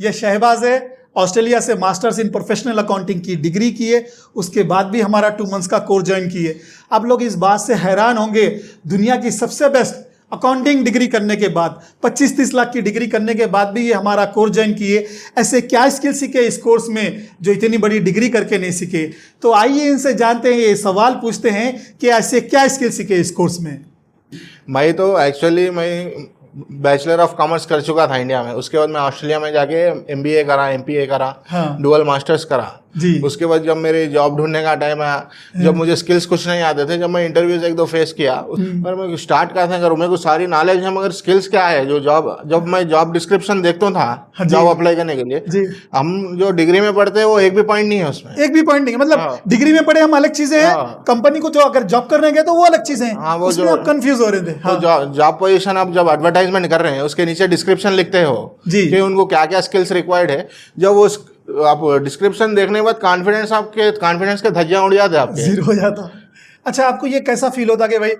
ये शहबाज है, ऑस्ट्रेलिया से मास्टर्स इन प्रोफेशनल अकाउंटिंग की डिग्री की है, उसके बाद भी हमारा 2 मंथ्स का कोर्स ज्वाइन किए। आप लोग इस बात से हैरान होंगे, दुनिया की सबसे बेस्ट अकाउंटिंग डिग्री करने के बाद 25-30 लाख की डिग्री करने के बाद भी ये हमारा कोर्स ज्वाइन किए। ऐसे क्या स्किल सीखे इस कोर्स में जो इतनी बड़ी डिग्री करके नहीं सीखे? तो आइए इनसे जानते हैं, ये सवाल पूछते हैं कि ऐसे क्या स्किल सीखे इस कोर्स में। मैं तो एक्चुअली मैं बैचलर ऑफ कॉमर्स कर चुका था इंडिया में। उसके बाद मैं ऑस्ट्रेलिया में जाके MBA करा, MPA करा, हाँ। डुअल मास्टर्स करा जी। उसके बाद जब मेरे जॉब ढूंढने का टाइम आया, जब मुझे स्किल्स कुछ नहीं आते थे, जब मैं इंटरव्यूज 1-2 फेस किया, पर मैं स्टार्ट कैसे करूँ? मेरे को सारी नॉलेज है मगर स्किल्स क्या है? जो जब मैं जॉब डिस्क्रिप्शन देखता था हाँ जॉब अप्लाई करने के लिए, हम जो डिग्री में पढ़ते हैं वो एक भी पॉइंट नहीं है उसमें। एक भी पॉइंट नहीं है, मतलब डिग्री में पढ़े हम अलग चीजें हैं, कंपनी को जो अगर जॉब करने गए तो वो अलग चीजें हैं। हाँ, वो उसमें जो आप कंफ्यूज हो रहे थे। तो जॉब पोजीशन आप जब एडवर्टाइजमेंट कर रहे हैं उसके नीचे डिस्क्रिप्शन लिखते हो जी कि उनको क्या क्या स्किल्स रिक्वायर्ड है। जब वो आप डिस्क्रिप्शन देखने के बाद कॉन्फिडेंस के धज्जियां उड़ जाते आपके, जीरो हो जाता। अच्छा, आपको ये कैसा फील होता कि भाई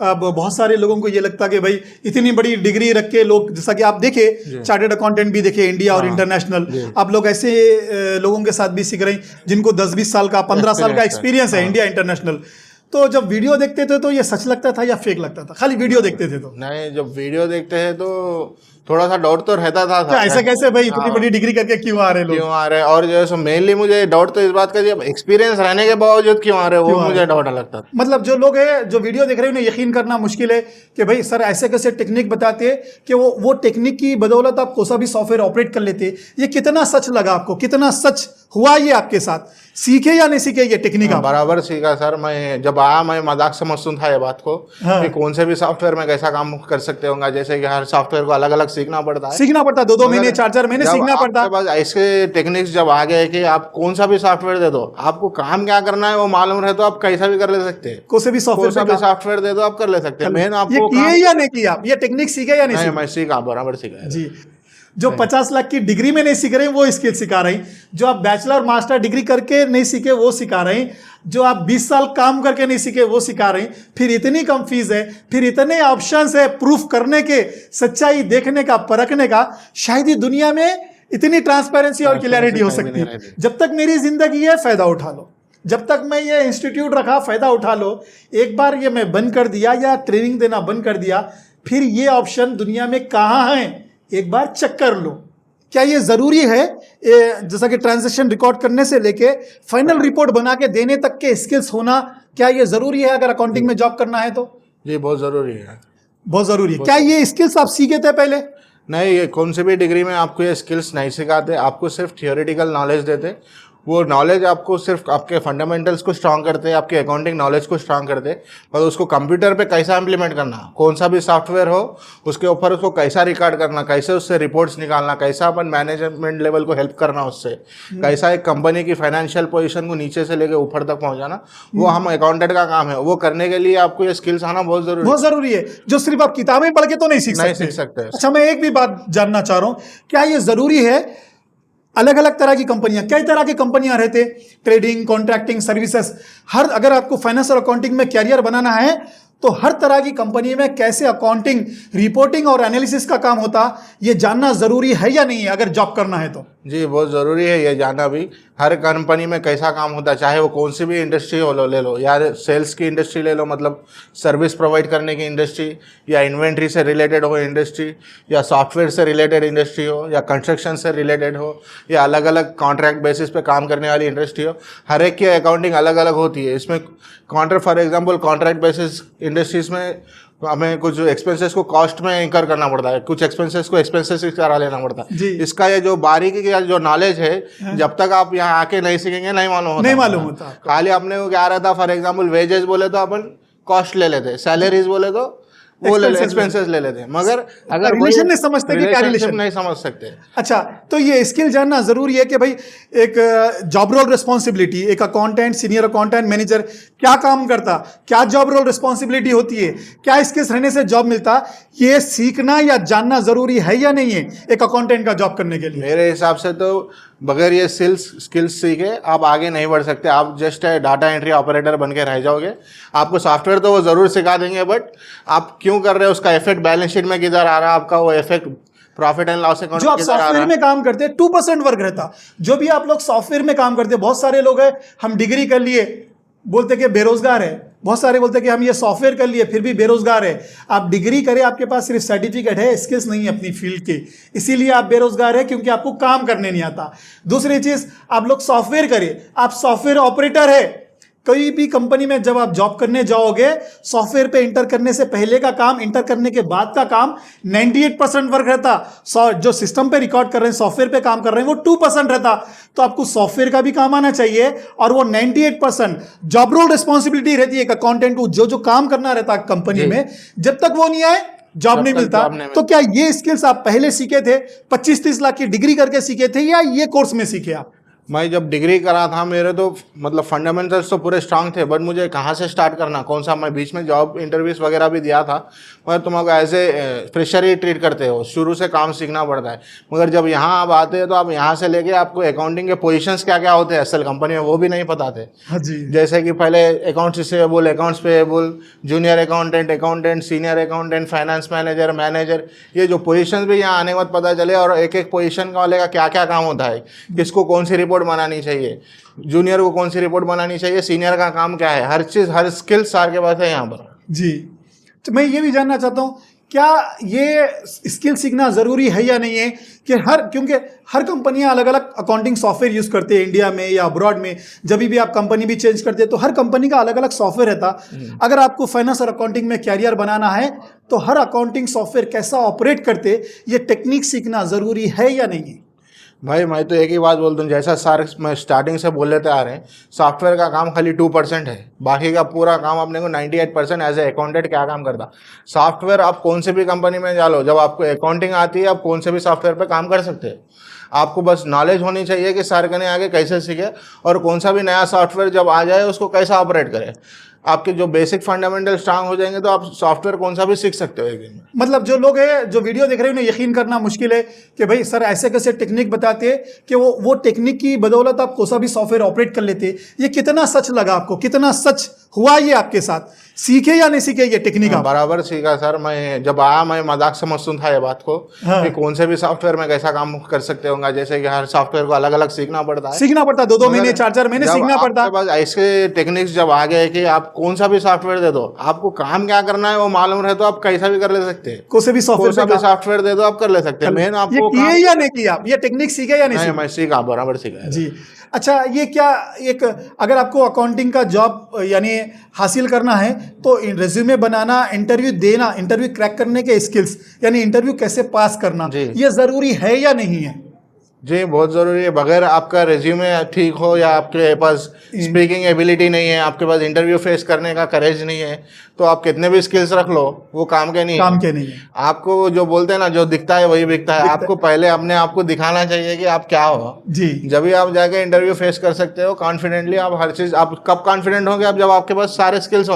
अब बहुत सारे लोगों को ये लगता कि भाई इतनी बड़ी डिग्री रख के लोग, जैसा कि आप देखे चार्टर्ड अकाउंटेंट भी देखे इंडिया और इंटरनेशनल, आप लोग ऐसे लोगों के साथ भी सीख रहे हैं जिनको 10-20 साल का 15 साल का एक्सपीरियंस है इंडिया इंटरनेशनल। तो जब वीडियो देखते थे तो ये सच लगता था या फेक लगता था? खाली वीडियो देखते थे तो नहीं, जब वीडियो देखते हैं तो थोड़ा सा डाउट तो रहता था। तो ऐसे कैसे भाई इतनी बड़ी डिग्री करके क्यों आ रहे लोग? क्यों आ रहे हैं? और जो मेनली मुझे डाउट तो इस बात का, जब एक्सपीरियंस रहने के बावजूद क्यों आ रहे हैं, वो मुझे डाउट लगता था। मतलब जो लोग है जो वीडियो देख रहे हैं उन्हें यकीन करना मुश्किल है कि भाई सर ऐसे कैसे टेक्निक बताते हैं कि वो टेक्निक की बदौलत आप कोई सा भी सॉफ्टवेयर ऑपरेट कर लेते। ये कितना सच लगा आपको? कितना सच हुआ ये आपके साथ? सीखे या नहीं सीखे ये टेक्निक? बराबर सीखा सर। मैं जब आया मैं मजाक समझता था ये बात को कि कौन से भी सॉफ्टवेयर में कैसा काम कर सकते होंगे। जैसे कि हर सॉफ्टवेयर को अलग अलग सीखना पड़ता है, 2-2 महीने 4-4 महीने सीखना पड़ता है। बस ऐसे टेक्निक्स जब आ गए कि आप कौन सा भी सॉफ्टवेयर दे दो, आपको काम क्या करना है वो मालूम रहे तो आप कैसा भी कर ले सकते हैं। कोई से भी सॉफ्टवेयर दे दो आप कर ले सकते हैं। मेन आपको किए या नहीं किया, ये टेक्निक सीखे या नहीं? मैं सीखा, बराबर सीखा जी। जो 50 लाख की डिग्री में नहीं सीख रहे वो स्किल सिखा रही, जो आप बैचलर मास्टर डिग्री करके नहीं सीखे वो सिखा रही, जो आप 20 साल काम करके नहीं सीखे वो सिखा रही। फिर इतनी कम फीस है, फिर इतने ऑप्शंस है प्रूफ करने के, सच्चाई देखने का, परखने का। शायद ही दुनिया में इतनी ट्रांसपेरेंसी और क्लैरिटी हो सकती है। जब तक मेरी जिंदगी है फायदा उठा लो, जब तक मैं ये इंस्टीट्यूट रखा फायदा उठा लो। एक बार ये मैं बंद कर दिया या ट्रेनिंग देना बंद कर दिया, फिर ये ऑप्शन दुनिया में कहाँ है एक बार चेक कर लो। क्या ये जरूरी है? जैसा कि ट्रांजैक्शन रिकॉर्ड करने से लेके फाइनल रिपोर्ट बना के देने तक के स्किल्स होना, क्या ये जरूरी है अगर अकाउंटिंग में जॉब करना है तो? जी बहुत जरूरी है, बहुत जरूरी है। क्या ये स्किल्स आप सीखे थे पहले? नहीं, ये कौन सी भी डिग्री में आपको ये स्किल्स नहीं सिखाते, आपको सिर्फ थियोरेटिकल नॉलेज देते। वो नॉलेज आपको सिर्फ आपके फंडामेंटल्स को स्ट्रांग करते हैं, आपके अकाउंटिंग नॉलेज को स्ट्रांग करते हैं, पर उसको कंप्यूटर पे कैसा इंप्लीमेंट करना, कौन सा भी सॉफ्टवेयर हो उसके ऊपर उसको कैसा रिकॉर्ड करना, कैसे उससे रिपोर्ट्स निकालना, कैसा अपन मैनेजमेंट लेवल को हेल्प करना उससे, कैसा एक कंपनी की फाइनेंशियल पोजीशन को नीचे से लेकर ऊपर तक पहुंचाना, वो हम अकाउंटेंट का काम है। वो करने के लिए आपको ये स्किल्स आना बहुत जरूरी है, जो सिर्फ आप किताबें पढ़ के तो नहीं सीख सकते। अच्छा, मैं एक भी बात जानना चाह रहा हूँ, क्या ये जरूरी है? अलग अलग तरह की कंपनियां, कई तरह की कंपनियां रहते, ट्रेडिंग, कॉन्ट्रैक्टिंग, सर्विसेज, हर अगर आपको फाइनेंस और अकाउंटिंग में कैरियर बनाना है तो हर तरह की कंपनी में कैसे अकाउंटिंग, रिपोर्टिंग और एनालिसिस का काम होता, ये जानना जरूरी है या नहीं है अगर जॉब करना है तो? जी बहुत ज़रूरी है ये जानना भी। हर कंपनी में कैसा काम होता है, चाहे वो कौन सी भी इंडस्ट्री हो ले लो, या सेल्स की इंडस्ट्री ले लो, मतलब सर्विस प्रोवाइड करने की इंडस्ट्री, या इन्वेंट्री से रिलेटेड हो इंडस्ट्री, या सॉफ्टवेयर से रिलेटेड इंडस्ट्री हो, या कंस्ट्रक्शन से रिलेटेड हो, या अलग अलग कॉन्ट्रैक्ट बेसिस पे काम करने वाली इंडस्ट्री हो। हर एक की अकाउंटिंग अलग अलग होती है। इसमें for example contract basis industries में हमें कुछ एक्सपेंसेस को कॉस्ट में इंकर करना पड़ता है, कुछ एक्सपेंसेस को एक्सपेंसेस करा लेना पड़ता है। इसका ये जो बारीकी का जो नॉलेज है, जब तक आप यहाँ आके नहीं सीखेंगे नहीं मालूम होता। खाली अपने को क्या रहता, फॉर एग्जाम्पल वेजेस बोले तो अपन कॉस्ट ले लेते, सैलरीज बोले तो वो एक्सपेंसेस ले लेते हैं, मगर अगर रिलेशन नहीं समझते कि क्या रिलेशन नहीं समझ सकते। अच्छा, तो ये स्किल जानना जरूरी है कि भाई एक जॉब रोल रिस्पॉन्सिबिलिटी, एक अकाउंटेंट, सीनियर अकाउंटेंट, मैनेजर क्या काम करता, क्या जॉब रोल रिस्पॉन्सिबिलिटी होती है, क्या स्किल्स रहने से जॉब मिलता, ये सीखना या जानना जरूरी है या नहीं है एक अकाउंटेंट का जॉब करने के लिए? मेरे हिसाब से तो बगैर ये स्किल्स सीखे आप आगे नहीं बढ़ सकते। आप जस्ट डाटा एंट्री ऑपरेटर बन के रह जाओगे। आपको सॉफ्टवेयर तो वो ज़रूर सिखा देंगे, बट आप क्यों कर रहे हो, उसका इफेक्ट बैलेंस शीट में किधर आ रहा है, आपका वो effect profit and loss account जो आप सॉफ्टवेयर में काम करते हैं 2% वर्क रहता। जो भी आप लोग सॉफ्टवेयर में काम करते हैं, बहुत सारे लोग हैं हम डिग्री कर लिए बोलते कि बेरोजगार है, बहुत सारे बोलते कि हम ये सॉफ्टवेयर कर लिए फिर भी बेरोजगार है। आप डिग्री करें, आपके पास सिर्फ सर्टिफिकेट है, स्किल्स नहीं है अपनी फील्ड के, इसीलिए आप बेरोजगार है क्योंकि आपको काम करने नहीं आता। दूसरी चीज, आप लोग सॉफ्टवेयर करें, आप सॉफ्टवेयर ऑपरेटर है। कोई भी कंपनी में जब आप जॉब करने जाओगे, सॉफ्टवेयर पे इंटर करने से पहले का काम, इंटर करने के बाद का काम 98% वर्क रहता। जो सिस्टम पे रिकॉर्ड कर रहे हैं, सॉफ्टवेयर पे काम कर रहे हैं, वो 2% रहता। तो आपको सॉफ्टवेयर का भी काम आना चाहिए और वो 98% जॉब रोल रिस्पॉन्सिबिलिटी रहती है एक अकाउंटेंट को, जो काम करना रहता है कंपनी में, जब तक वो नहीं आए जॉब नहीं मिलता। तो क्या ये स्किल्स आप पहले सीखे थे, 25-30 लाख की डिग्री करके सीखे थे, या ये कोर्स में सीखे आप? मैं जब डिग्री करा था मेरे तो मतलब फंडामेंटल्स तो पूरे स्ट्रांग थे, बट मुझे कहाँ से स्टार्ट करना, कौन सा, मैं बीच में जॉब इंटरव्यूज वगैरह भी दिया था, मगर तुम अगर एज ए फ्रेशर ही ट्रीट करते हो, शुरू से काम सीखना पड़ता है। मगर जब यहाँ आप आते हैं तो आप यहाँ से लेके आपको अकाउंटिंग के पोजीशंस क्या क्या होते हैं असल कंपनी में वो भी नहीं पता थे। हाँ जी। जैसे कि पहले accounts receivable, accounts payable, junior accountant, senior accountant, finance manager, ये जो पोजीशंस भी यहाँ आने के बाद पता चले, और एक एक पोजीशन का वाले का क्या क्या काम होता है, किसको कौन सी रिपोर्ट बनानी चाहिए, जूनियर को कौन सी रिपोर्ट बनानी चाहिए, सीनियर का काम क्या है, हर चीज़, हर स्किल सार के पास है यहाँ पर। जी, तो मैं ये भी जानना चाहता हूँ, क्या ये स्किल सीखना ज़रूरी है या नहीं है कि क्योंकि हर कंपनियां अलग अलग अकाउंटिंग सॉफ्टवेयर यूज़ करते हैं इंडिया में या अब्रॉड में। जब भी आप कंपनी भी चेंज करते हैं तो हर कंपनी का अलग अलग सॉफ्टवेयर रहता। अगर आपको फाइनेंस और अकाउंटिंग में कैरियर बनाना है तो हर अकाउंटिंग सॉफ्टवेयर कैसा ऑपरेट करते, ये टेक्निक सीखना ज़रूरी है या नहीं है? भाई मैं तो एक ही बात बोलता हूँ, जैसा सर मैं स्टार्टिंग से बोल लेते आ रहे हैं, सॉफ्टवेयर का काम खाली 2% है, बाकी का पूरा काम अपने को 98% एज ए अकाउंटेंट क्या काम करता। सॉफ्टवेयर आप कौन से भी कंपनी में जा लो, जब आपको अकाउंटिंग आती है आप कौन से भी सॉफ्टवेयर पे काम कर सकते हैं। आपको बस नॉलेज होनी चाहिए कि सर करने आगे कैसे सीखे, और कौन सा भी नया सॉफ्टवेयर जब आ जाए उसको कैसा ऑपरेट करें। आपके जो बेसिक फंडामेंटल स्ट्रांग हो जाएंगे तो आप सॉफ्टवेयर कौन सा भी सीख सकते हो एक दिन में। मतलब जो लोग हैं जो वीडियो देख रहे हैं उन्हें यकीन करना मुश्किल है कि भाई सर ऐसे कैसे टेक्निक बताते हैं कि वो टेक्निक की बदौलत आप कोई सा भी सॉफ्टवेयर ऑपरेट कर लेते। ये कितना सच लगा आपको, कितना सच हुआ ये आपके साथ? सीखे या नहीं सीखे ये टेक्निक? बराबर सीखा सर। मैं जब आया मैं मजाक समझता था ये बात को, कि कौन से भी सॉफ्टवेयर में कैसा काम कर सकते होंगे, जैसे कि हर सॉफ्टवेयर को अलग अलग सीखना पड़ता है, 2-2 महीने 4-4 महीने सीखना पड़ता है। बस ऐसे टेक्निक्स जब आ गए कि आप कौन सा भी सॉफ्टवेयर दे दो, आपको काम क्या करना है वो मालूम रहे तो आप कैसा भी कर ले सकते हैं। कोई से भी सॉफ्टवेयर दे दो आप कर ले सकते हैं। मेन आपको किए या नहीं किया, ये टेक्निक सीखे या नहीं? मैं सीखा, बराबर सीखा जी। अच्छा, ये क्या एक अगर आपको अकाउंटिंग का जॉब यानी हासिल करना है तो रेज्यूमे बनाना, इंटरव्यू देना, इंटरव्यू क्रैक करने के स्किल्स यानी इंटरव्यू कैसे पास करना, ये ज़रूरी है या नहीं है? जी बहुत ज़रूरी है। बगैर आपका रिज्यूमे ठीक हो या आपके पास स्पीकिंग एबिलिटी नहीं है, आपके पास इंटरव्यू फेस करने का करेज नहीं है, तो आप कितने भी स्किल्स रख लो वो काम के नहीं है। आपको जो बोलते हैं ना, जो दिखता है वही बिकता है। आपको पहले अपने आप को दिखाना चाहिए कि आप क्या हो जी। जब भी आप जाके इंटरव्यू फेस कर सकते हो कॉन्फिडेंटली। आप हर चीज़, आप कब कॉन्फिडेंट होंगे? आप जब आपके पास सारे स्किल्स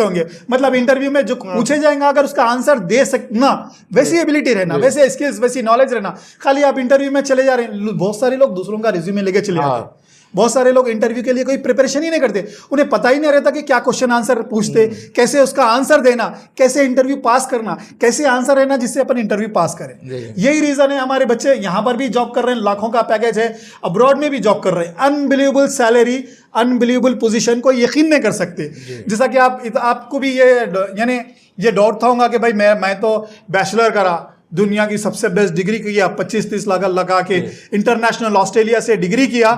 होंगे। मतलब इंटरव्यू में जो पूछे जाएंगे अगर उसका आंसर दे सकना, वैसी एबिलिटी रहना, वैसे स्किल्स, वैसी नॉलेज रहना। खाली आप इंटरव्यू में चले जा रहे हैं, बहुत सारे लोग दूसरों का रिज्यूमे लेके चले जाते हैं। बहुत सारे लोग इंटरव्यू के लिए कोई प्रिपरेशन ही नहीं करते, उन्हें पता ही नहीं रहता कि क्या क्वेश्चन आंसर पूछते, कैसे उसका आंसर देना, कैसे इंटरव्यू पास करना, कैसे आंसर रहना जिससे अपन इंटरव्यू पास करें। यही रीजन है हमारे बच्चे यहाँ पर भी जॉब कर रहे हैं, लाखों का पैकेज है, अब्रॉड में भी जॉब कर रहे हैं, अनबिलीवेबल सैलरी, अनबिलीवेबल पोजीशन, को यकीन नहीं कर सकते। जैसा कि आपको भी ये यानी ये डाउट था होगा कि भाई मैं तो बैचलर करा, दुनिया की सबसे बेस्ट डिग्री किया, 25-30 लाख लगा के इंटरनेशनल ऑस्ट्रेलिया से डिग्री किया,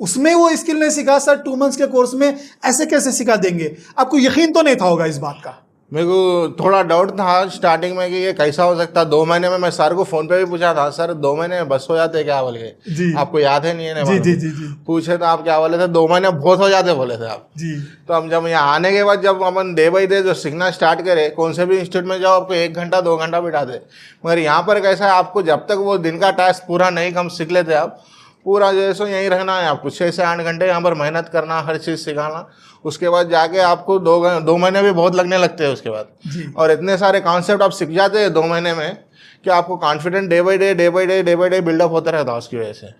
उसमें वो स्किल नहीं सीखा। सर 2 मंथ्स के कोर्स में ऐसे कैसे सिखा देंगे? आपको यकीन तो नहीं था होगा इस बात का? मेरे को थोड़ा डाउट था स्टार्टिंग में कि ये कैसा हो सकता। 2 महीने में मैं सर को फोन पे भी पूछा था, सर 2 महीने में बस हो जाते क्या बोल के? आपको याद है? नहीं है? जी। पूछे तो आप क्या बोले थे? 2 महीने बहुत हो जाते बोले थे आप जी। तो हम जब यहाँ आने के बाद जब अपन डे बाई डे जो सीखना स्टार्ट करे, कौन से भी इंस्टीट्यूट में जाओ आपको 1 घंटा 2 घंटा बिठा दे, मगर यहाँ पर कैसा है, आपको जब तक वो दिन का टास्क पूरा नहीं कम सीख लेते आप, पूरा जैसे यहीं रहना है आपको, 6 से 8 घंटे यहाँ पर मेहनत करना, हर चीज़ सिखाना। उसके बाद जाके आपको 2 महीने भी बहुत लगने लगते हैं उसके बाद, और इतने सारे कॉन्सेप्ट आप सीख जाते हैं 2 महीने में कि आपको confident day by day buildup होता रहता है उसकी वजह से।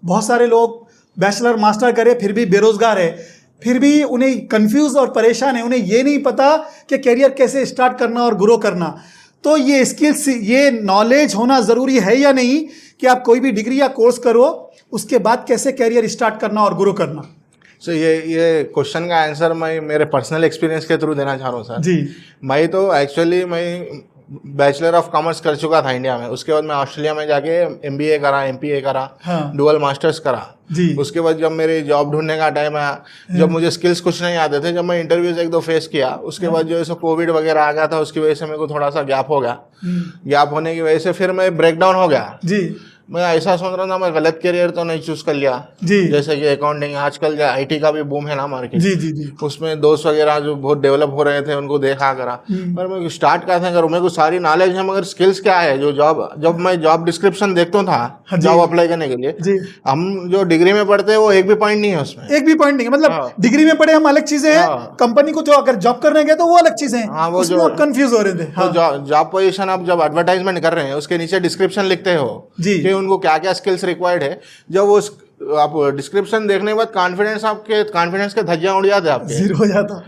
बहुत सारे लोग बैचलर मास्टर करे फिर भी बेरोजगार है, फिर भी उन्हें कंफ्यूज और परेशान है, उन्हें ये नहीं पता कि करियर कैसे स्टार्ट करना और ग्रो करना। तो ये स्किल्स, ये नॉलेज होना ज़रूरी है या नहीं कि आप कोई भी डिग्री या कोर्स करो उसके बाद कैसे कैरियर स्टार्ट करना और ग्रो करना? सो ये क्वेश्चन का आंसर मैं मेरे पर्सनल एक्सपीरियंस के थ्रू देना चाह रहा हूँ सर। जी। मैं तो एक्चुअली बैचलर ऑफ कॉमर्स कर चुका था इंडिया में। उसके बाद मैं ऑस्ट्रेलिया में जाके MBA करा, MPA करा, हाँ। डुअल मास्टर्स करा। जी। उसके बाद जब मेरी जॉब ढूंढने का टाइम आया, जब मुझे स्किल्स कुछ नहीं आते थे, जब मैं इंटरव्यूज एक दो फेस किया, उसके बाद जो है सो कोविड वगैरह आ गया था, उसकी वजह से मेरे को थोड़ा सा गैप हो गया। गैप होने की वजह से फिर मैं ब्रेकडाउन हो गया। जी। मैं ऐसा सोच रहा था मैं गलत करियर तो नहीं चूज कर लिया। जी। जैसे कि अकाउंटिंग, आजकल जो IT का भी बूम है ना मार्केट। जी जी जी। उसमें दोस्त वगैरह जो बहुत डेवलप हो रहे थे उनको देखा करा, पर मैं स्टार्ट कैसे करूँ? मेरे को सारी नॉलेज है मगर स्किल्स क्या है? जो जब मैं जॉब डिस्क्रिप्शन देखता था हाँ जी। जॉब अप्लाई करने के लिए, जी। हम जो डिग्री में पढ़ते हैं वो एक भी पॉइंट नहीं है उसमें। एक भी पॉइंट नहीं है, मतलब हाँ। डिग्री में पढ़े हम अलग चीजें हैं, हाँ। कंपनी को जो अगर जॉब करने गए तो वो अलग चीजें हैं। हाँ, वो उसमें जो- आप कंफ्यूज हो रहे थे। हाँ। तो जॉब पोजीशन आप जब एडवर्टाइजमेंट कर रहे हैं उसके नीचे डिस्क्रिप्शन लिखते हो जी। कि उनको क्या क्या स्किल्स रिक्वायर्ड है। जब वो आप डिस्क्रिप्शन देखने के बाद कॉन्फिडेंस के धज्जियां उड़ जाते हैं आपके। जीरो हो जाता।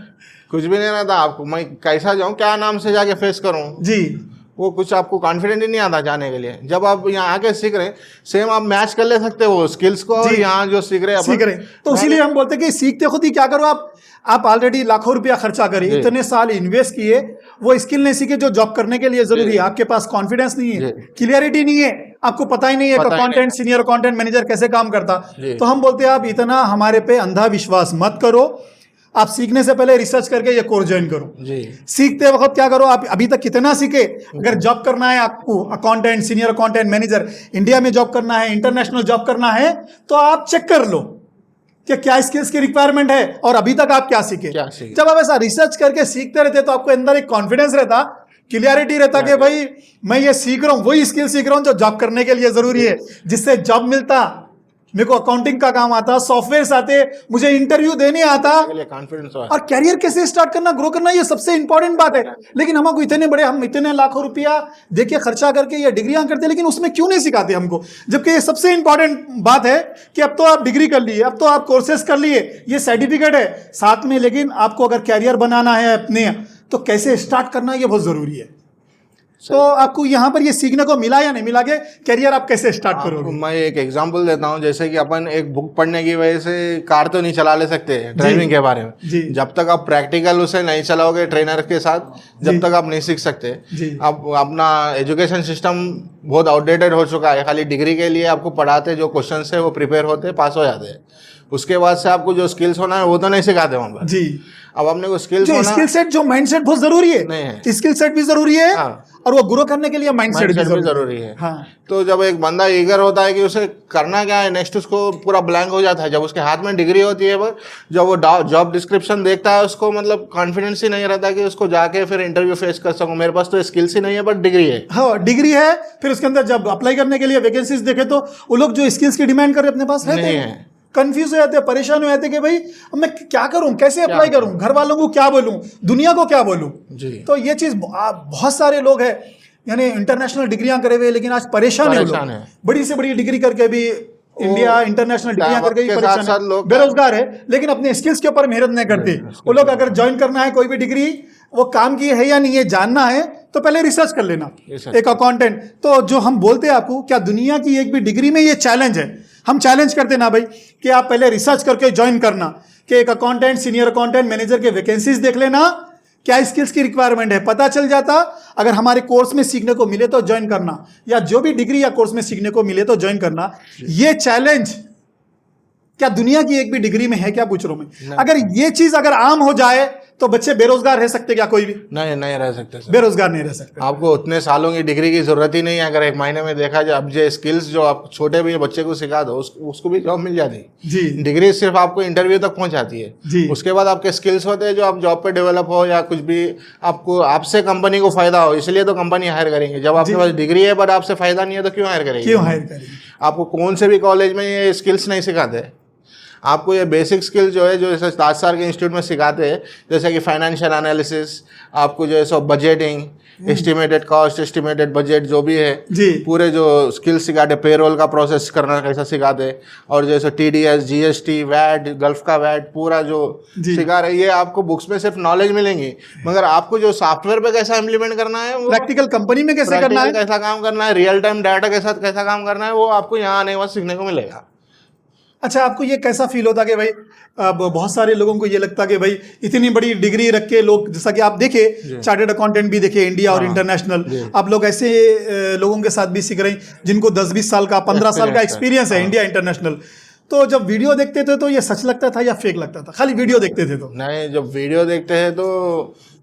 कुछ भी नहीं रहता आपको, मैं कैसा जाऊं, क्या नाम से जाके फेस करूं, जी। वो कुछ आपको कॉन्फिडेंट ही नहीं आता जाने के लिए। जब आप यहाँ आके सीख रहे हैं, सेम आप मैच कर ले सकते हो स्किल्स को और जी। यहाँ जो सीख रहे हैं सीख रहे हैं। तो इसीलिए हम बोलते हैं कि सीखते खुद ही क्या करो, आप ऑलरेडी लाखों रुपया खर्चा करिए, जी। इतने साल इन्वेस्ट किए, वो स्किल नहीं सीखे जो जॉब करने के लिए जरूरी है। आपके पास कॉन्फिडेंस नहीं है, जी। क्लियरिटी नहीं है, आपको पता ही नहीं है पता ही अकाउंटेंट, सीनियर अकाउंटेंट मैनेजर कैसे काम करता। जी। तो हम बोलते हैं आप इतना हमारे पे अंधा विश्वास मत करो, आप सीखने से पहले रिसर्च करके ये कोर्स ज्वाइन करो। जी। सीखते वक्त क्या करो, आप अभी तक कितना सीखे, अगर जॉब करना है आपको, accountant, senior accountant, manager, India में जॉब करना है, इंटरनेशनल जॉब करना है, तो आप चेक कर लो कि क्या स्किल्स की रिक्वायरमेंट है और अभी तक आप क्या सीखे। जब आप ऐसा रिसर्च करके सीखते रहते तो आपको अंदर एक कॉन्फिडेंस रहता, क्लियरिटी रहता कि भाई मैं ये सीख रहा हूं, वही स्किल सीख रहा हूं जो जॉब करने के लिए जरूरी है, जिससे जॉब मिलता। मेरे को अकाउंटिंग का काम आता, सॉफ्टवेयर आते, मुझे इंटरव्यू देने आता, कॉन्फिडेंस और कैरियर कैसे स्टार्ट करना, ग्रो करना, ये सबसे इंपॉर्टेंट बात है। लेकिन हमको हम इतने लाखों रुपया देके खर्चा करके ये डिग्रियां करते, लेकिन उसमें क्यों नहीं सिखाते हमको? जबकि ये सबसे इंपॉर्टेंट बात है कि अब तो आप डिग्री कर लिए, अब तो आप कोर्सेज कर लिए, ये सर्टिफिकेट है साथ में, लेकिन आपको अगर कैरियर बनाना है अपने, तो कैसे स्टार्ट करना ये बहुत जरूरी है। तो आपको यहाँ पर ये सीखने को मिला या नहीं मिला कि कैरियर आप कैसे स्टार्ट करोगे? मैं एक एग्जांपल देता हूँ। जैसे कि अपन एक बुक पढ़ने की वजह से कार तो नहीं चला ले सकते ड्राइविंग के बारे में। जी। जब तक आप प्रैक्टिकल उसे नहीं चलाओगे ट्रेनर के साथ, जब तक आप नहीं सीख सकते। जी। अब अपना एजुकेशन सिस्टम बहुत आउटडेटेड हो चुका है। खाली डिग्री के लिए आपको पढ़ाते, जो क्वेश्चन है वो प्रिपेयर होते, पास हो जाते हैं। उसके बाद से आपको जो स्किल्स होना है वो तो नहीं सिखाते वहाँ पर। जी। अब आपने को स्किल्स जो स्किल सेट, जो माइंड सेट बहुत जरूरी है, नहीं है। स्किल सेट भी जरूरी है। हाँ। और वो ग्रो करने के लिए माइंड सेट भी जरूरी है। हाँ। तो जब एक बंदा ईगर होता है कि उसे करना क्या है नेक्स्ट, उसको पूरा ब्लैंक हो जाता है। जब उसके हाथ में डिग्री होती है, जब वो जॉब डिस्क्रिप्शन देखता है, उसको मतलब कॉन्फिडेंस ही नहीं रहता कि उसको जाके फिर इंटरव्यू फेस कर सकूं। मेरे पास तो स्किल्स ही नहीं है बट डिग्री है। हाँ, डिग्री है। फिर उसके अंदर जब अप्लाई करने के लिए वैकेंसीज देखे तो वो लोग जो स्किल्स की डिमांड कर रहे अपने पास रहते नहीं हैं, है। कंफ्यूज हो जाते हैं, परेशान हो जाते हैं कि भाई अब मैं क्या करूं, कैसे अप्लाई करूं, घर वालों को क्या बोलूं, दुनिया को क्या बोलूं। जी। तो ये चीज बहुत सारे लोग हैं, यानी इंटरनेशनल डिग्रियां करे हुए लेकिन आज परेशान है लोग। बड़ी से बड़ी डिग्री करके भी, इंडिया इंटरनेशनल डिग्रियां करके भी परेशान है, बेरोजगार है, लेकिन अपने स्किल्स के ऊपर मेहनत नहीं करते। वो लोग अगर ज्वाइन करना है कोई भी डिग्री, वो काम की है या नहीं है जानना है, तो पहले रिसर्च कर लेना। एक अकाउंटेंट, तो जो हम बोलते हैं आपको, क्या दुनिया की एक भी डिग्री में ये चैलेंज है? हम चैलेंज करते ना भाई कि आप पहले रिसर्च करके ज्वाइन करना, कि एक अकाउंटेंट, सीनियर अकाउंटेंट, मैनेजर के वैकेंसीज देख लेना, क्या स्किल्स की रिक्वायरमेंट है पता चल जाता। अगर हमारे कोर्स में सीखने को मिले तो ज्वाइन करना, या जो भी डिग्री या कोर्स में सीखने को मिले तो ज्वाइन करना। ये चैलेंज क्या दुनिया की एक भी डिग्री में है? क्या पूछ रहा हूं मैं। अगर ये चीज अगर आम हो जाए तो बच्चे बेरोजगार रह सकते क्या? कोई भी नहीं रह सकते सर। बेरोजगार नहीं रह सकते। आपको उतने सालों की डिग्री की जरूरत ही नहीं है। अगर एक महीने में देखा जाए, अब जो स्किल्स जो आप छोटे भी बच्चे को सिखा दो, उसको भी जॉब मिल जाती है। जी। डिग्री सिर्फ आपको इंटरव्यू तक पहुंचाती है। जी। उसके बाद आपके स्किल्स होते हैं जो आप जॉब पे डेवलप हो या कुछ भी, आपको आपसे कंपनी को फायदा हो, इसलिए तो कंपनी हायर करेंगे। जब आपके पास डिग्री है बट आपसे फायदा नहीं है तो क्यों हायर करेंगे? क्यों हायर करेंगे? आपको कौन से भी कॉलेज में ये स्किल्स नहीं सिखाते। आपको ये बेसिक स्किल जो है, जो जैसे ताज सर के इंस्टीट्यूट में सिखाते हैं, जैसे कि फाइनेंशियल एनालिसिस, आपको जो है सो budgeting, estimated cost, estimated budget जो भी है, जी पूरे जो स्किल्स सिखाते, पेरोल का प्रोसेस करना कैसा सिखाते, और जैसे TDS, GST, वैट, गल्फ का वैट, पूरा जो जी। सिखा रहे, ये आपको बुक्स में सिर्फ नॉलेज मिलेंगी, मगर आपको जो सॉफ्टवेयर पे कैसा इम्प्लीमेंट करना है, वो प्रैक्टिकल कंपनी में कैसे करना प्रैक्टिकल है, कैसा काम करना है, रियल टाइम डाटा के साथ कैसा काम करना है, वो आपको यहाँ आने के बाद सीखने को मिलेगा। अच्छा आपको ये कैसा फील होता कि भाई अब बहुत सारे लोगों को ये लगता कि भाई इतनी बड़ी डिग्री रख के लोग, जैसा कि आप देखे चार्टर्ड अकाउंटेंट भी देखे इंडिया और इंटरनेशनल, आप लोग ऐसे लोगों के साथ भी सीख रहे हैं जिनको 10-20 साल का 15 साल का एक्सपीरियंस है इंडिया इंटरनेशनल। तो जब वीडियो देखते थे तो ये सच लगता था या फेक लगता था? खाली वीडियो देखते थे तो नहीं, जब वीडियो देखते हैं तो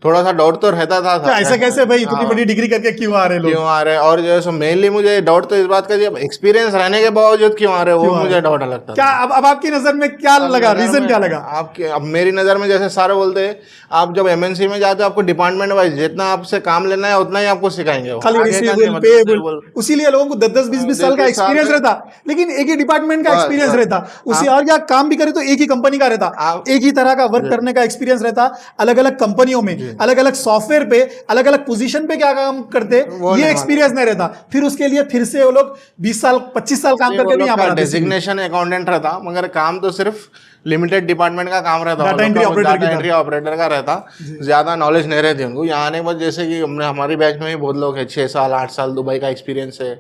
थोड़ा सा डाउट तो रहता था। क्या ऐसा कैसे भाई इतनी बड़ी डिग्री करके क्यों आ रहे लोग, क्यों आ रहे हैं, और जो है मेनली मुझे डाउट तो इस बात का, जब एक्सपीरियंस रहने के बावजूद क्यों आ रहे हो, वो मुझे डाउट लगता था। क्या अब आपकी नजर में क्या लगा, रीजन क्या लगा आपके? अब मेरी नज़र में जैसे सारे बोलते हैं, आप जब MNC में जाते हो आपको डिपार्टमेंट वाइज जितना आपसे काम लेना है उतना ही आपको सिखाएंगे वो। खाली आगे का नहीं, रिसीवेबल मतलब पेएबल, उसीलिए लोगों को 10-10 20-20 साल का 20 साल एक्सपीरियंस का- रहता, लेकिन एक ही डिपार्टमेंट का बस, एक्सपीरियंस बस। रहता, उसी और क्या काम भी करे तो एक ही कंपनी का रहता, आप- एक ही तरह का वर्क करने का एक्सपीरियंस रहता, अलग अलग कंपनियों में अलग अलग सॉफ्टवेयर पे अलग अलग पोजीशन पे क्या काम करते ये एक्सपीरियंस नहीं रहता। फिर उसके लिए फिर से वो लोग 20 साल 25 साल काम करके भी यहाँ पर आते हैं। डेजिग्नेशन अकाउंटेंट रहता, मगर काम तो सिर्फ लिमिटेड डिपार्टमेंट का काम रहता, Data entry operator की डाटा एंट्री ऑपरेटर का रहता, ज्यादा नॉलेज नहीं रहती उनको। यहाँ आने के बाद जैसे कि हमारी बैच में भी बहुत लोग हैं, 6 साल 8 साल दुबई का एक्सपीरियंस है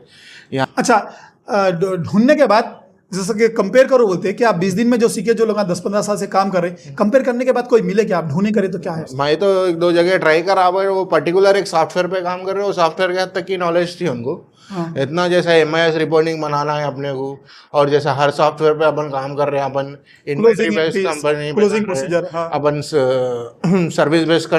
यहाँ। अच्छा ढूंढने के बाद जैसे कि कंपेयर करो बोलते हैं कि आप 20 दिन में जो सीखे, जो लोग 10-15 साल से काम कर रहे हैं, कंपेयर करने के बाद कोई मिले कि आप ढूंढने करें तो क्या है? मैं तो 1-2 जगह ट्राई करा, पर वो पर्टिकुलर एक सॉफ्टवेयर पे काम कर रहे हो, सॉफ्टवेयर के हद तक की नॉलेज थी उनको। इतना जैसे MIS रिपोर्टिंग बनाना है अपने को, और जैसे हर सॉफ्टवेयर पे अपन काम कर रहे हैं, अपन इन्वेंटरी बेस्ड कंपनी पे क्लोजिंग कर रहे हैं, प्रोसीजर, अपन सर्विस बेस्ड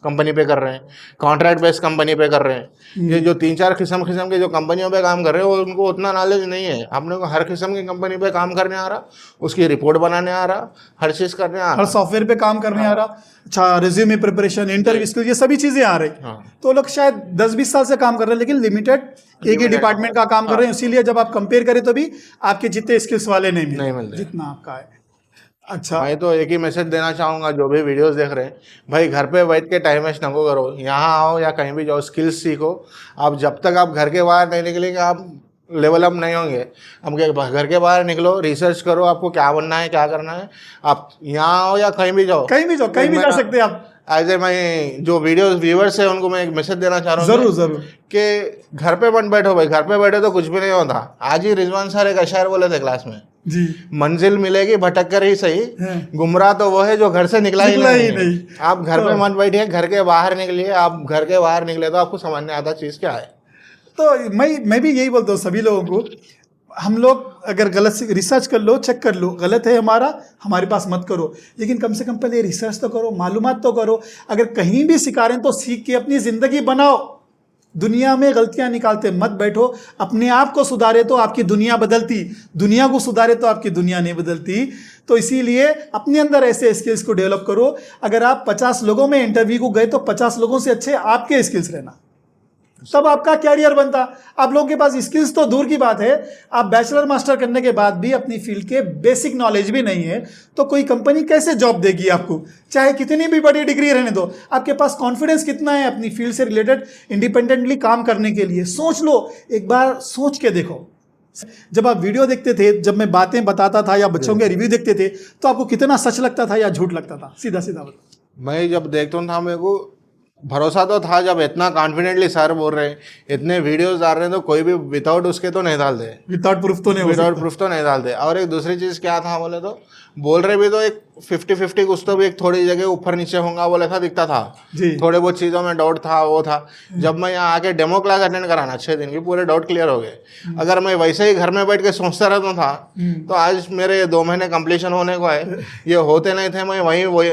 कंपनी पे कर रहे हैं, कॉन्ट्रैक्ट बेस्ड कंपनी पे कर रहे हैं। ये जो 3-4 किस्म के जो कंपनियों पे काम कर रहे हैं, वो उनको उतना नॉलेज नहीं है। अपने को हर किस्म की कंपनी पे काम करने आ रहा, उसकी रिपोर्ट बनाने आ रहा, हर चीज़ करने आ हर रहा। सॉफ्टवेयर पे काम करने आ रहा। अच्छा रिज्यूमे प्रिपरेशन, इंटरव्यू स्किल, ये सभी चीजें आ रही। तो लोग शायद 10-20 साल से काम कर रहे हैं लेकिन लिमिटेड एक ही डिपार्टमेंट का काम कर रहे हैं, इसीलिए जब आप कंपेयर करें तो भी आपके जितने स्किल्स वाले नहीं मिलते जितना आपका है। अच्छा मैं तो एक ही मैसेज देना चाहूँगा जो भी वीडियोस देख रहे हैं, भाई घर पे बैठ के टाइम वेस्ट ना करो, यहाँ आओ या कहीं भी जाओ, स्किल्स सीखो। आप जब तक आप घर के बाहर नहीं निकलेंगे आप लेवल अप नहीं होंगे। अब घर के बाहर निकलो, रिसर्च करो आपको क्या बनना है, क्या करना है। आप यहाँ आओ या कहीं भी जाओ, कहीं भी जा सकते हैं आप। एज ए मैं जो वीडियोस व्यूवर्स है उनको मैं एक मैसेज देना चाह रहा हूँ जरूर कि घर पे मत बैठो भाई, घर पे बैठे तो कुछ भी नहीं होता। आज ही रिजवान सर एक अशायर बोले थे क्लास में, जी मंजिल मिलेगी भटक कर ही सही, गुमराह तो वो है जो घर से निकला ही नहीं। आप घर पे मत बैठिए, घर के बाहर निकलिए। आप घर के बाहर निकले तो आपको समझ में आता चीज़ क्या है। तो मैं भी यही बोलता हूँ सभी लोगों को, हम लोग अगर गलत से रिसर्च कर लो, चेक कर लो, गलत है हमारे पास मत करो, लेकिन कम से कम पहले रिसर्च तो करो, मालूमात तो करो। अगर कहीं भी सिखा रहे हैं तो सीख के अपनी ज़िंदगी बनाओ। दुनिया में गलतियां निकालते मत बैठो। अपने आप को सुधारे तो आपकी दुनिया बदलती, दुनिया को सुधारे तो आपकी दुनिया नहीं बदलती। तो इसीलिए अपने अंदर ऐसे स्किल्स को डेवलप करो। अगर आप 50 लोगों में इंटरव्यू को गए तो 50 लोगों से अच्छे आपके स्किल्स रहना, तब आपका कैरियर बनता। आप लोगों के पास स्किल्स तो दूर की बात है, आप बैचलर मास्टर करने के बाद भी अपनी फील्ड के बेसिक नॉलेज भी नहीं है तो कोई कंपनी कैसे जॉब देगी आपको? चाहे कितनी भी बड़ी डिग्री रहने दो, आपके पास कॉन्फिडेंस कितना है अपनी फील्ड से रिलेटेड इंडिपेंडेंटली काम करने के लिए? सोच लो, एक बार सोच के देखो। जब आप वीडियो देखते थे, जब मैं बातें बताता था या बच्चों के रिव्यू देखते थे, तो आपको कितना सच लगता था या झूठ लगता था? सीधा सीधा बताओ। मैं जब देखता था मेरे को भरोसा तो था, जब इतना कॉन्फिडेंटली सर बोल रहे हैं, इतने वीडियोस डाल रहे हैं, तो कोई भी विदाउट उसके तो नहीं डाल दे, विदाउट प्रूफ तो नहीं, विदाउट प्रूफ तो नहीं डाल दे। और एक दूसरी चीज़ क्या था बोले तो, बोल रहे भी तो एक 50-50 कुछ तो भी एक थोड़ी जगह ऊपर नीचे होगा बोले था, दिखता था जी। थोड़े बहुत चीज़ों में डाउट था, वो था। जब मैं यहाँ आके डेमो क्लास अटेंड कराना 6 दिन की, पूरे डाउट क्लियर हो गए। अगर मैं वैसे ही घर में बैठ के सोचता रहता था तो आज मेरे 2 महीने कंप्लीशन होने को आए, ये होते नहीं थे। मैं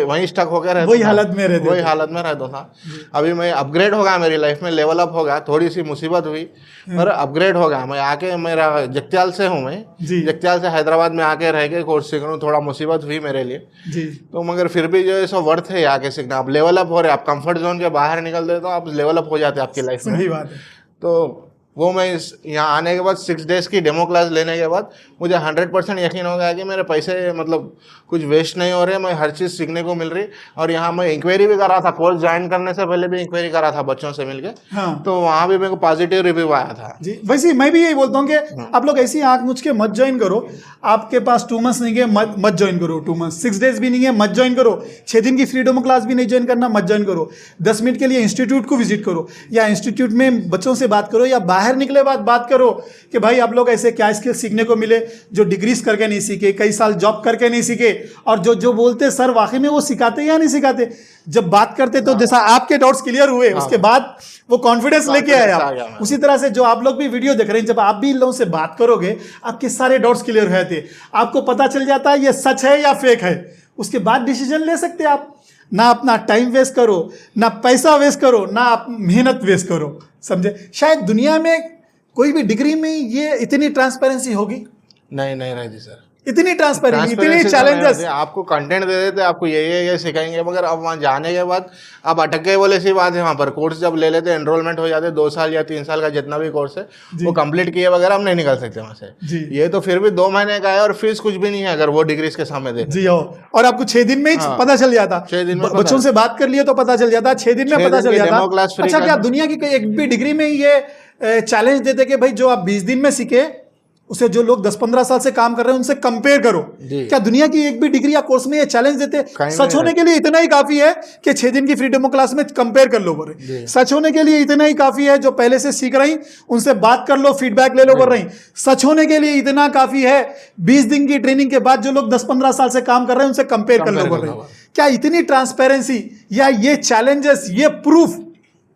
वहीं स्टक होकर रहता, वही हालत में रहता था। अभी मैं अपग्रेड हो गया, मेरी लाइफ में लेवल अप हो गया। थोड़ी सी मुसीबत हुई पर अपग्रेड हो गया। मैं आके, मेरा जगत्याल से हूँ, मैं जगत्याल से हैदराबाद में आके रह के कोर्स सीख रहा हूँ। थोड़ा मुसीबत हुई मेरे लिए जी, तो मगर फिर भी जो है सो वर्थ है आके सीखना। आप लेवल अप हो रहे, आप कंफर्ट जोन के बाहर निकलते तो आप लेवल अप हो जाते आपकी लाइफ में। सही बात है। तो वो मैं यहाँ आने के बाद 6 डेज की डेमो क्लास लेने के बाद मुझे 100% यकीन हो गया कि मेरे पैसे मतलब कुछ वेस्ट नहीं हो रहे, मैं हर चीज़ सीखने को मिल रही। और यहाँ मैं इंक्वायरी भी कर रहा था, कोर्स ज्वाइन करने से पहले भी इंक्वायरी कर रहा था बच्चों से मिलके। हाँ। तो वहाँ भी मेरे को पॉजिटिव रिव्यू आया था जी। वैसे मैं भी यही बोलता हूँ कि आप लोग ऐसी आंख मुझ के मत ज्वाइन करो। आपके पास 2 मंथ्स नहीं है, मत ज्वाइन करो। 2 मंथ्स 6 डेज भी नहीं है, मत ज्वाइन करो। 6 दिन की फ्री डेमो क्लास भी नहीं ज्वाइन करना, मत ज्वाइन करो। 10 मिनट के लिए इंस्टीट्यूट को विजिट करो, या इंस्टीट्यूट में बच्चों से बात करो, या बाहर निकले बाद बात करो कि भाई आप लोग ऐसे क्या स्किल सीखने को मिले जो डिग्रीज करके नहीं सीखे, कई साल जॉब करके नहीं सीखे, और जो बोलते सर वाकई में वो सिखाते या नहीं सिखाते। जब बात करते तो जैसा आपके डाउट्स क्लियर हुए, उसके बाद वो कॉन्फिडेंस लेके आए आप। उसी तरह से जो आप लोग भी वीडियो देख रहे हैं, जब आप भी इन लोगों से बात करोगे, आपके सारे डाउट्स क्लियर हुए थे, आपको पता चल जाता है ये सच है या फेक है। उसके बाद डिसीजन ले सकते हैं आप। ना अपना टाइम वेस्ट करो, ना पैसा वेस्ट करो, ना आप मेहनत वेस्ट करो। समझे? शायद दुनिया में कोई भी डिग्री में ये इतनी ट्रांसपेरेंसी होगी नहीं रहती सर, इतनी ट्रांसपेरेंसी, इतनी Transparency तो चैलेंजेस। नहीं होती। आपको कंटेंट दे देते, आपको ये सिखाएंगे, मगर अब वहाँ जाने के बाद आप अटक गए बोले सी बात है। वहाँ पर कोर्स जब ले लेते, एनरोलमेंट हो जाते, 2 साल या 3 साल का जितना भी कोर्स है वो कंप्लीट किए बगैर हम नहीं निकल सकते वहाँ से। जी। ये तो फिर भी 2 महीने का है और फीस कुछ भी नहीं है अगर वो डिग्री इसके सामने दे। जी हो, और आपको 6 दिन में ही पता चल जाता। 6 दिन में बच्चों से बात कर लिए तो पता चल जाता, 6 दिन में पता चल जाता। अच्छा, क्या दुनिया की एक भी डिग्री में ये चैलेंज देते कि भाई जो आप 20 दिन में सीखे उसे जो लोग 10-15 साल से काम कर रहे हैं उनसे कंपेयर करो? क्या दुनिया की एक भी डिग्री या कोर्स में ये चैलेंज देते? सच होने के लिए इतना ही काफी है कि 6 दिन की फ्री डेमो क्लास में कंपेयर कर लो बोल। सच होने के लिए इतना ही काफी है, जो पहले से सीख रही उनसे बात कर लो, फीडबैक ले लो बोल रही। सच होने के लिए इतना काफी है 20 दिन की ट्रेनिंग के बाद जो लोग 10-15 साल से काम कर रहे हैं उनसे कंपेयर कर लो बोल रही। क्या इतनी ट्रांसपेरेंसी या ये चैलेंजेस, ये प्रूफ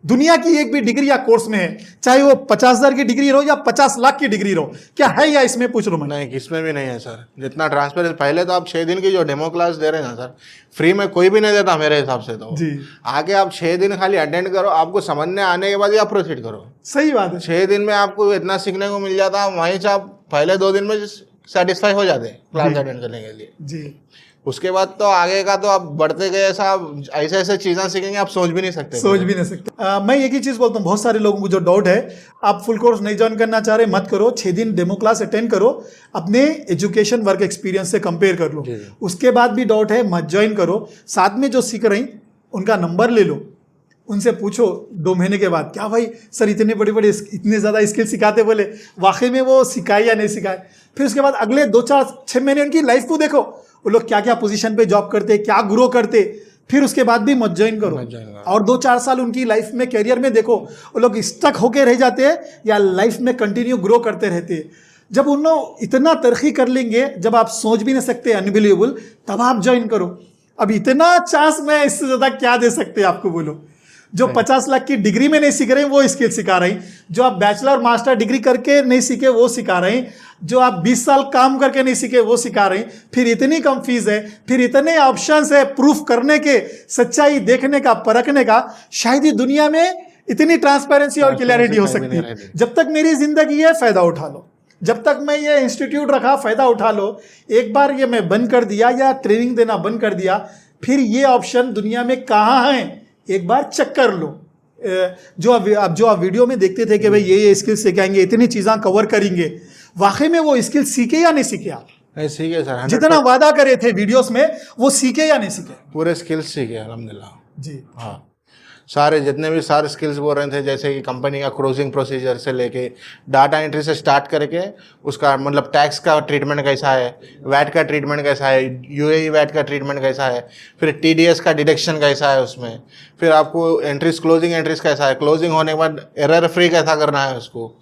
दुनिया की एक भी डिग्री या कोर्स में है? चाहे वो 50,000 की डिग्री रहो या 50 लाख की डिग्री रहो, क्या है या इसमें पूछ लो मैं? नहीं, किसमें भी नहीं है सर। जितना ट्रांसपेरेंस, पहले तो आप 6 दिन की जो डेमो क्लास दे रहे हैं ना सर, फ्री में कोई भी नहीं देता मेरे हिसाब से। तो जी। आगे आप 6 दिन खाली अटेंड करो, आपको समझने आने के बाद ही आप प्रोसीड करो। सही बात है। 6 दिन में आपको इतना सीखने को मिल जाता, वहीं से आप पहले 2 दिन में सेटिस्फाई हो जाते क्लास अटेंड करने के लिए। जी। उसके बाद तो आगे का तो आप बढ़ते गए, ऐसा आप ऐसे चीज़ें सीखेंगे आप सोच भी नहीं सकते। मैं एक ही चीज बोलता हूँ, बहुत सारे लोगों को जो डाउट है, आप फुल कोर्स नहीं ज्वाइन करना चाह रहे, मत करो। 6 दिन डेमो क्लास अटेंड करो, अपने एजुकेशन वर्क एक्सपीरियंस से कंपेयर कर लो। उसके बाद भी डाउट है, मत ज्वाइन करो। साथ में जो सीख रही उनका नंबर ले लो, उनसे पूछो 2 महीने के बाद, क्या भाई सर इतने बड़े इतने ज़्यादा स्किल सिखाते, बोले वाकई में वो सिखाए या नहीं सिखाए। फिर उसके बाद अगले 2-4-6 महीने उनकी लाइफ को देखो, वो लोग क्या क्या पोजीशन पे जॉब करते, क्या ग्रो करते। फिर उसके बाद भी मत ज्वाइन करो, और 2-4 साल उनकी लाइफ में, करियर में देखो, वो लोग स्टक होके रह जाते हैं या लाइफ में कंटिन्यू ग्रो करते रहते हैं। जब उन लोग इतना तरक्की कर लेंगे, जब आप सोच भी नहीं सकते, अनबिलीवेबल, तब आप ज्वाइन करो। अब इतना चांस मैं इससे ज़्यादा क्या दे सकते आपको, बोलो? जो 50 लाख की डिग्री में नहीं सीख रहे हैं वो स्किल सिखा रही, जो आप बैचलर मास्टर डिग्री करके नहीं सीखे वो सिखा रही, जो आप 20 साल काम करके नहीं सीखे वो सिखा रही। फिर इतनी कम फीस है, फिर इतने ऑप्शंस है प्रूफ करने के, सच्चाई देखने का, परखने का। शायद ही दुनिया में इतनी ट्रांसपेरेंसी और क्लैरिटी हो सकती है। जब तक मेरी जिंदगी है, फायदा उठा लो। जब तक मैं ये इंस्टीट्यूट रखा, फायदा उठा लो। एक बार ये मैं बंद कर दिया या ट्रेनिंग देना बंद कर दिया, फिर ये ऑप्शन दुनिया में कहाँ है, एक बार चेक कर लो। जो आप वीडियो में देखते थे कि भाई ये स्किल सिखाएंगे, इतनी चीज़ें कवर करेंगे, वाकई में वो स्किल सीखे या नहीं सीखे? आप नहीं सीखे सर, जितना वादा करे थे वीडियोस में, वो सीखे या नहीं सीखे? पूरे स्किल्स सीखे अल्हम्दुलिल्लाह। जी हाँ, सारे जितने भी सारे स्किल्स बोल रहे थे, जैसे कि कंपनी का क्लोजिंग प्रोसीजर से लेके डाटा एंट्री से स्टार्ट करके उसका मतलब टैक्स का ट्रीटमेंट कैसा है, वैट का ट्रीटमेंट कैसा है, यूएई वैट का ट्रीटमेंट कैसा है, फिर टीडीएस का डिडक्शन कैसा है उसमें, फिर आपको एंट्रीज, क्लोजिंग एंट्रीज कैसा है, क्लोजिंग होने के बाद एरर फ्री कैसा करना है उसको,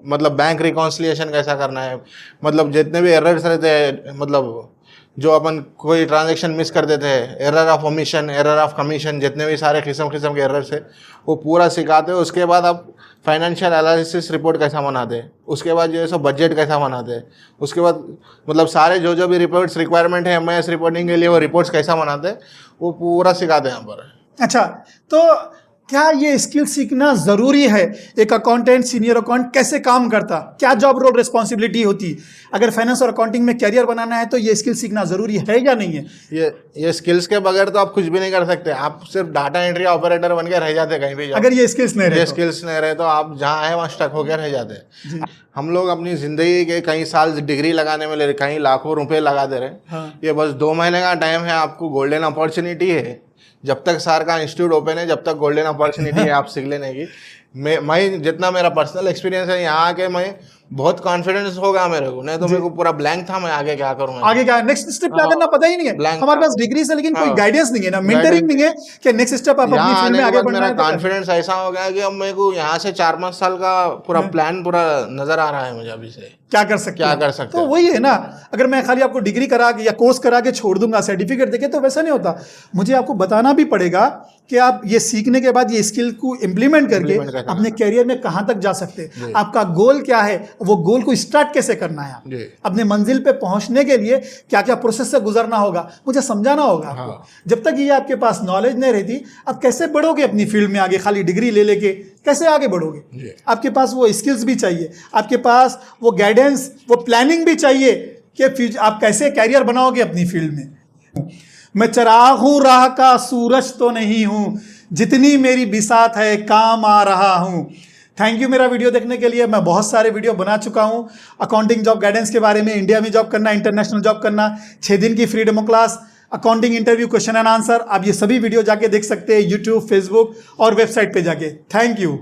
मतलब बैंक रिकॉन्सिलिएशन कैसा करना है, मतलब जितने भी एरर्स रहते हैं, मतलब जो अपन कोई ट्रांजैक्शन मिस कर देते हैं, error of omission, error of commission, जितने भी सारे किस्म के एरर्स है वो पूरा सिखाते हैं। उसके बाद आप फाइनेंशियल एनालिसिस रिपोर्ट कैसा बनाते हैं, उसके बाद जो है सो बजट कैसा बनाते हैं, उसके बाद मतलब सारे जो भी रिपोर्ट्स रिक्वायरमेंट है एमआईएस रिपोर्टिंग के लिए, वो रिपोर्ट्स कैसा बनाते हैं, वो पूरा सिखाते हैं यहाँ पर। अच्छा, तो क्या ये स्किल सीखना जरूरी है? एक अकाउंटेंट, सीनियर अकाउंटेंट कैसे काम करता, क्या जॉब रोल रिस्पॉन्सिबिलिटी होती, अगर फाइनेंस और अकाउंटिंग में कैरियर बनाना है तो ये स्किल सीखना जरूरी है या नहीं है? ये स्किल्स के बगैर तो आप कुछ भी नहीं कर सकते। आप सिर्फ डाटा एंट्री ऑपरेटर बन के रह जाते कहीं भी जाओ। अगर ये स्किल्स नहीं रहे ये तो? स्किल्स नहीं रहे तो आप जहाँ है वहाँ स्टक होकर रह जाते। हम लोग अपनी जिंदगी के कई साल डिग्री लगाने में ले रहे, कई लाखों रुपए लगा दे रहे। हाँ। ये बस 2 महीने का टाइम है, आपको गोल्डन अपॉर्चुनिटी है। जब तक सार का इंस्टीट्यूट ओपन है, जब तक गोल्डन अपॉर्चुनिटी है आप सीख लेने की। मैं जितना मेरा पर्सनल एक्सपीरियंस है यहाँ आके, मैं बहुत कॉन्फिडेंस होगा मेरे को, नहीं तो मेरे को पूरा ब्लैंक था मैं आगे क्या करूँ, आगे क्या नेक्स्ट स्टेप क्या करना पता ही नहीं है। Blank हमारे पास डिग्री से लेकिन कोई हाँ। गाइडेंस नहीं है ना, मेंटरिंग नहीं है कि नेक्स्ट स्टेप आप अपनी यहाँ फील्ड आने में के आगे बाद बढ़ना मेरा है तो कॉन्फिडेंस ऐसा हो गया कि अब मेरे को यहाँ से 4-5 साल का पूरा प्लान पूरा नजर आ रहा है मुझे अभी से। क्या कर सकते क्या हो? कर सकते तो हो? वही है ना, अगर मैं खाली आपको डिग्री करा के या कोर्स करा के छोड़ दूंगा, सर्टिफिकेट देके, तो वैसा नहीं होता। मुझे आपको बताना भी पड़ेगा कि आप ये सीखने के बाद ये स्किल को इम्प्लीमेंट करके अपने कैरियर में कहां तक जा सकते हैं, आपका गोल क्या है, वो गोल को स्टार्ट कैसे करना है, अपने मंजिल पे पहुंचने के लिए क्या क्या प्रोसेस से गुजरना होगा, मुझे समझाना होगा आपको। जब तक ये आपके पास नॉलेज नहीं रहती, आप कैसे बढ़ोगे अपनी फील्ड में आगे? खाली डिग्री ले लेके कैसे आगे बढ़ोगे? आपके पास वो स्किल्स भी चाहिए, आपके पास वो गाइडेंस, वो प्लानिंग भी चाहिए कि आप कैसे कैरियर बनाओगे अपनी फील्ड में। मैं चिराग हूं, राह का सूरज तो नहीं हूं, जितनी मेरी बिसात है काम आ रहा हूं। थैंक यू मेरा वीडियो देखने के लिए। मैं बहुत सारे वीडियो बना चुका हूं अकाउंटिंग जॉब गाइडेंस के बारे में, इंडिया में जॉब करना, इंटरनेशनल जॉब करना, 6 दिन की free demo class, accounting interview, question and answer. आप ये सभी वीडियो जाके देख सकते हैं यूट्यूब, फेसबुक और वेबसाइट पे जाके। Thank you.